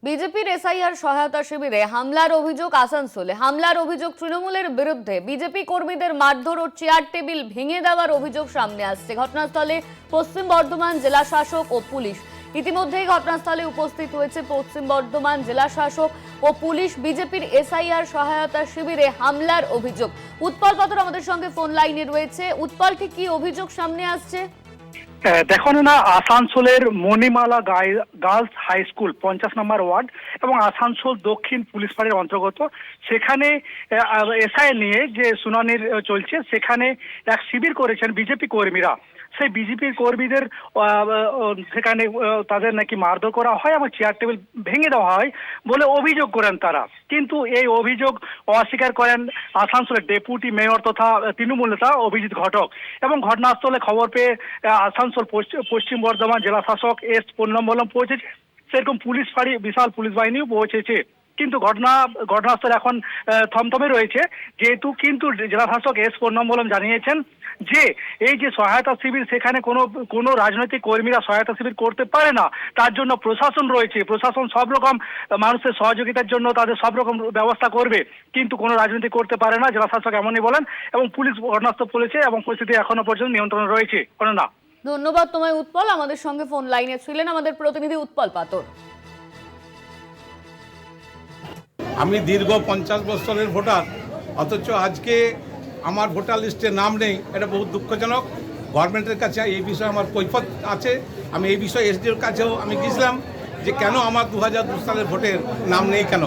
বিজেপির এসআইআর সহায়তা শিবিরে হামলার অভিযোগ আসানসোলে। হামলার অভিযোগ তৃণমূলের বিরুদ্ধে। বিজেপি কর্মীদের মারধর ও চেয়ার টেবিল ভেঙে দেওয়ার অভিযোগ সামনে আসছে। ঘটনাস্থলে পশ্চিম বর্ধমান জেলা শাসক ও পুলিশ। ইতিমধ্যেই ঘটনাস্থলে উপস্থিত হয়েছে পশ্চিম বর্ধমান জেলা শাসক ও পুলিশ। বিজেপির এসআইআর সহায়তা শিবিরে হামলার অভিযোগ। উৎপল পাত্র আমাদের সঙ্গে ফোন লাইনে রয়েছে। উৎপল, ঠিক কি অভিযোগ সামনে আসছে? দেখুন না, আসানসোলের মণিমালা গার্লস হাই স্কুল 50 নম্বর ওয়ার্ড এবং আসানসোল দক্ষিণ পুলিশ ফাঁড়ির অন্তর্গত। সেখানে এসআই নিয়ে যে শুনানির চলছে, সেখানে এক শিবির করেছেন বিজেপি কর্মীরা। সেই বিজেপির কর্মীদের সেখানে তাদের নাকি মারধর করা হয় এবং চেয়ার টেবিল ভেঙে দেওয়া হয় বলে অভিযোগ করেন তারা। কিন্তু এই অভিযোগ অস্বীকার করেন আসানসোলের ডেপুটি মেয়র তথা তৃণমূল নেতা অভিজিৎ ঘটক। এবং ঘটনাস্থলে খবর পেয়ে আসানসোল পশ্চিম বর্ধমান জেলা শাসক এস পূর্ণমবলম পৌঁছেছে, সেরকম পুলিশ ফাঁড়ি বিশাল পুলিশ বাহিনীও পৌঁছেছে। কিন্তু ঘটনাস্থল এখন থমথমে রয়েছে, যেহেতু কিন্তু জেলা শাসক এস পূর্ণমবলম জানিয়েছেন যে এই যে সহায়তা শিবির, সেখানে কোনো রাজনৈতিক কর্মীরা সহায়তা শিবির করতে পারে না। তার জন্য প্রশাসন রয়েছে, প্রশাসন সব রকম মানুষের সহযোগিতার জন্য তাদের সব রকম ব্যবস্থা করবে, কিন্তু কোনো রাজনীতি করতে পারে না, জেলা শাসক এমনই বলেন। এবং পুলিশ ঘটনাস্থল পৌঁছেছে এবং পরিস্থিতি এখনো পর্যন্ত নিয়ন্ত্রণে রয়েছে। না, ধন্যবাদ তোমায় উৎপল। আমাদের সঙ্গে ফোন লাইনে ছিলেন আমাদের প্রতিনিধি উৎপল পাতর। আমি দীর্ঘ 50 বছরের ভোটার, অথচ আজকে আমার ভোটার লিস্টে নাম নেই। এটা বহুত দুঃখজনক। গভর্নমেন্টের কাছে এই বিষয়ে আমার কৈফিয়ত আছে। আমি এই বিষয়ে এসডিওর কাছেও আমি গিয়েছিলাম যে কেন আমার 2002 সালের ভোটের নাম নেই কেন।